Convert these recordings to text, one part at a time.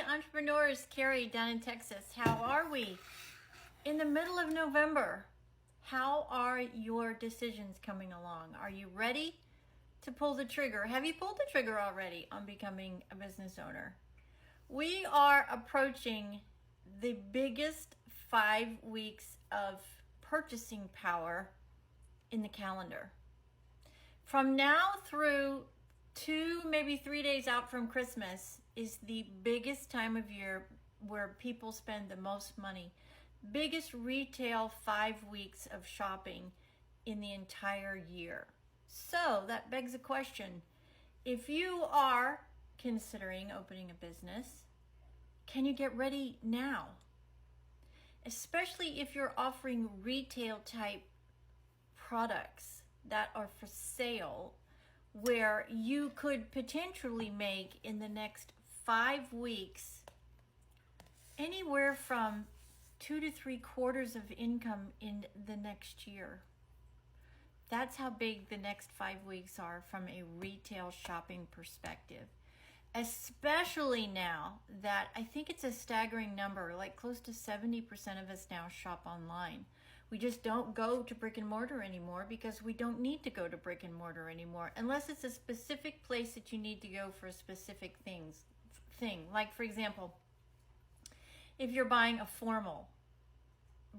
entrepreneurs. Carrie down in Texas. How are we? In the middle of November. How are your decisions coming along? Are you ready to pull the trigger? Have you pulled the trigger already on becoming a business owner? We are approaching the biggest 5 weeks of purchasing power in the calendar. From now through 2, maybe 3 days out from Christmas is the biggest time of year where people spend the most money. Biggest retail 5 weeks of shopping in the entire year. So that begs a question. If you are considering opening a business, can you get ready now? Especially if you're offering retail type products that are for sale, where you could potentially make in the next 5 weeks anywhere from 2 to 3/4 of income in the next year. That's how big the next 5 weeks are from a retail shopping perspective. Especially now that I think it's a staggering number, like close to 70% of us now shop online. We just don't go to brick and mortar anymore because we don't need to go to brick and mortar anymore unless it's a specific place that you need to go for a specific thing. Like for example, if you're buying a formal,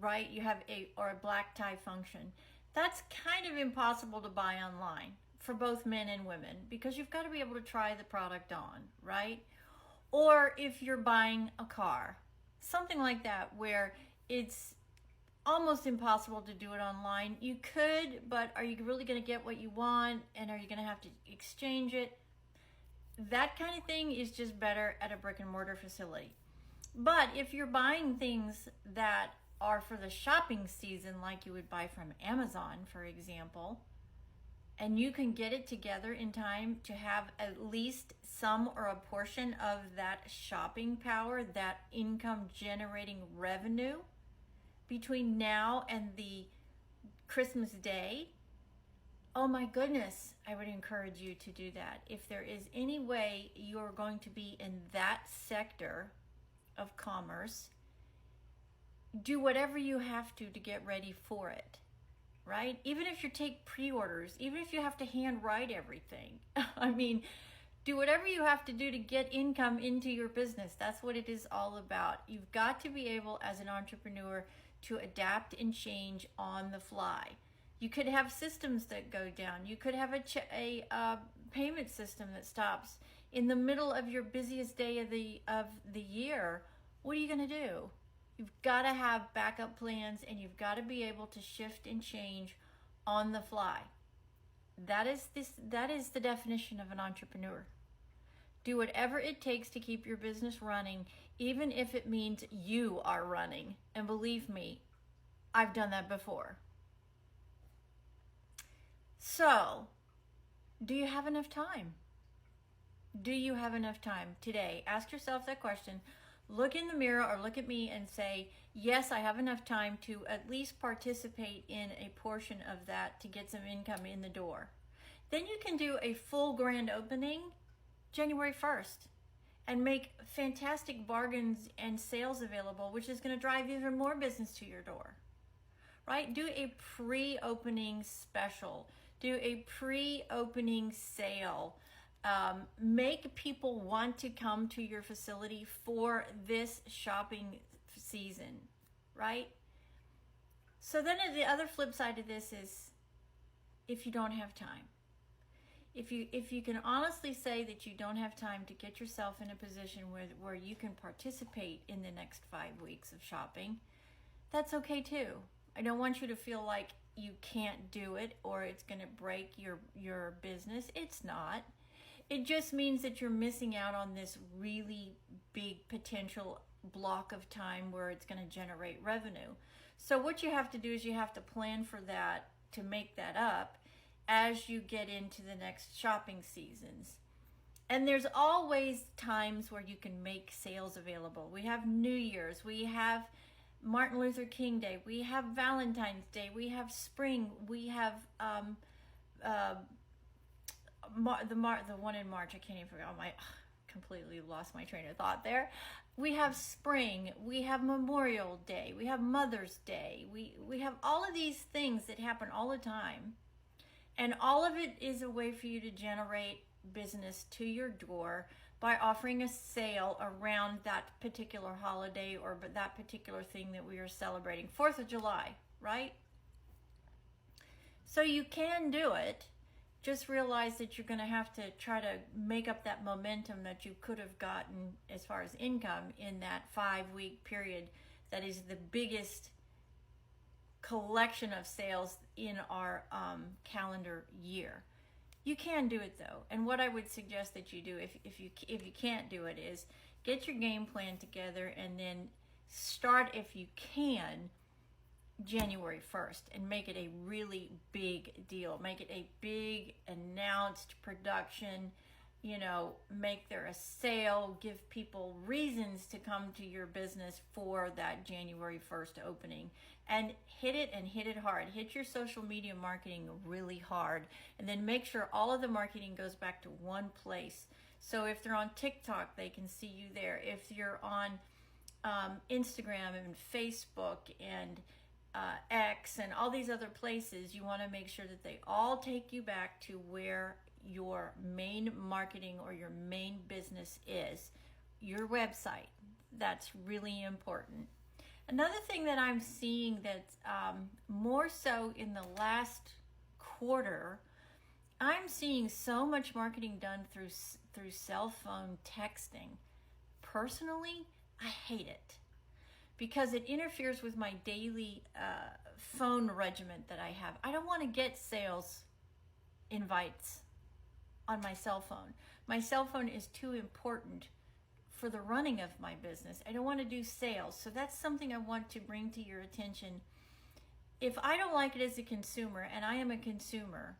right? You have a black tie function. That's kind of impossible to buy online for both men and women because you've got to be able to try the product on, right? Or if you're buying a car, something like that where it's almost impossible to do it online. You could, but are you really going to get what you want? And are you going to have to exchange it? That kind of thing is just better at a brick and mortar facility. But if you're buying things that are for the shopping season, like you would buy from Amazon, for example, and you can get it together in time to have at least some or a portion of that shopping power, that income generating revenue between now and the Christmas day, oh my goodness, I would encourage you to do that. If there is any way you're going to be in that sector of commerce, do whatever you have to get ready for it, right? Even if you take pre-orders, even if you have to hand write everything. I mean, do whatever you have to do to get income into your business. That's what it is all about. You've got to be able, as an entrepreneur, to adapt and change on the fly. You could have systems that go down. You could have a payment system that stops in the middle of your busiest day of the year. What are you going to do? You've got to have backup plans, and you've got to be able to shift and change on the fly. That is the definition of an entrepreneur. Do whatever it takes to keep your business running, even if it means you are running. And believe me, I've done that before. So, do you have enough time? Do you have enough time today? Ask yourself that question. Look in the mirror or look at me and say, yes, I have enough time to at least participate in a portion of that to get some income in the door. Then you can do a full grand opening January 1st and make fantastic bargains and sales available, which is going to drive even more business to your door, right? Do a pre-opening special. Do a pre-opening sale. Make people want to come to your facility for this shopping season, right? So then the other flip side of this is if you don't have time. If you can honestly say that you don't have time to get yourself in a position where you can participate in the next 5 weeks of shopping, that's okay too. I don't want you to feel like you can't do it or it's going to break your business. It's not. It just means that you're missing out on this really big potential block of time where it's going to generate revenue. So what you have to do is you have to plan for that to make that up as you get into the next shopping seasons. And there's always times where you can make sales available. We have New Year's, we have Martin Luther King Day, we have Valentine's Day, we have spring, we have the one in March. I can't even forget. Oh my completely lost my train of thought there. We have spring, we have Memorial Day, we have Mother's Day, we have all of these things that happen all the time. And all of it is a way for you to generate business to your door by offering a sale around that particular holiday or that particular thing that we are celebrating. 4th of July, right? So you can do it. Just realize that you're going to have to try to make up that momentum that you could have gotten as far as income in that 5-week period that is the biggest collection of sales in our calendar year. You can do it though, and what I would suggest that you do if you can't do it is get your game plan together and then start, if you can, January 1st and make it a really big deal. Make it a big announced production, you know, make there a sale, give people reasons to come to your business for that January 1st opening, and hit it hard. Hit your social media marketing really hard, and then make sure all of the marketing goes back to one place. So if they're on TikTok, they can see you there. If you're on Instagram and Facebook and X and all these other places, you want to make sure that they all take you back to where your main marketing or your main business is, your website. That's really important. Another thing that I'm seeing that's more so in the last quarter, I'm seeing so much marketing done through cell phone texting. Personally, I hate it, because it interferes with my daily phone regimen that I have. I don't want to get sales invites on my cell phone. My cell phone is too important for the running of my business. I don't want to do sales. So that's something I want to bring to your attention. If I don't like it as a consumer, and I am a consumer,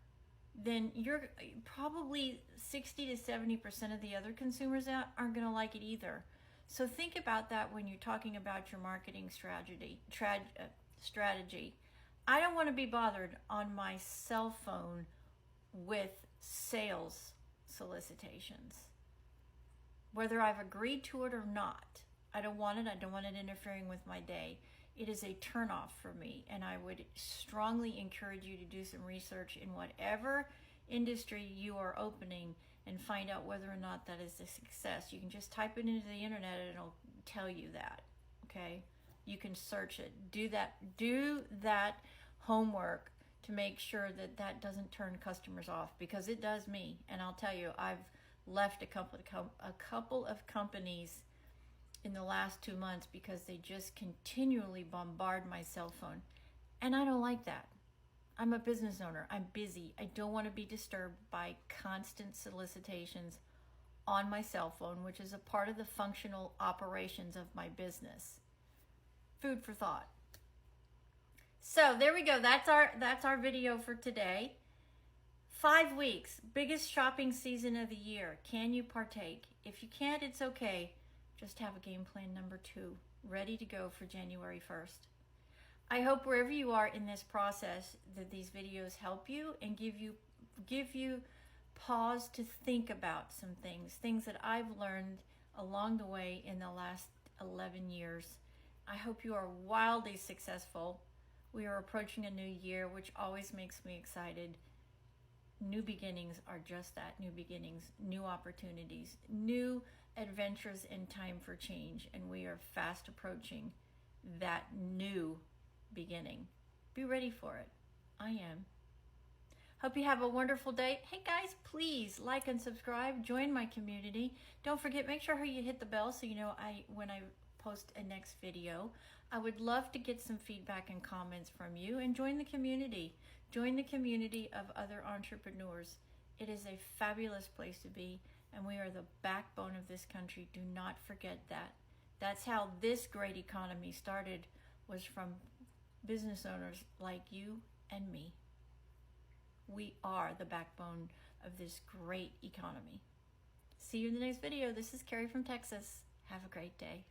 then you're probably 60 to 70% of the other consumers out aren't going to like it either. So think about that when you're talking about your marketing strategy. I don't want to be bothered on my cell phone with sales solicitations. Whether I've agreed to it or not, I don't want it. I don't want it interfering with my day. It is a turnoff for me, and I would strongly encourage you to do some research in whatever industry you are opening and find out whether or not that is a success. You can just type it into the internet and it'll tell you that, okay? You can search it. Do that homework to make sure that that doesn't turn customers off, because it does me. And I'll tell you, I've left a couple of companies in the last 2 months because they just continually bombard my cell phone, and I don't like that. I'm a business owner. I'm busy. I don't want to be disturbed by constant solicitations on my cell phone, which is a part of the functional operations of my business. Food for thought. So there we go. That's our video for today. 5 weeks, biggest shopping season of the year. Can you partake? If you can't, it's okay. Just have a game plan number 2 ready to go for January 1st. I hope wherever you are in this process that these videos help you and give you pause to think about some things that I've learned along the way in the last 11 years. I hope you are wildly successful. We are approaching a new year, which always makes me excited. New beginnings are just that, new beginnings, new opportunities, new adventures in time for change, and we are fast approaching that new beginning. Be ready for it. I am. Hope you have a wonderful day. Hey guys, please like and subscribe. Join my community. Don't forget, make sure you hit the bell so you know when I post a next video. I would love to get some feedback and comments from you, and join the community. Join the community of other entrepreneurs. It is a fabulous place to be, and we are the backbone of this country. Do not forget that. That's how this great economy started, was from business owners like you and me. We are the backbone of this great economy. See you in the next video. This is Carrie from Texas. Have a great day.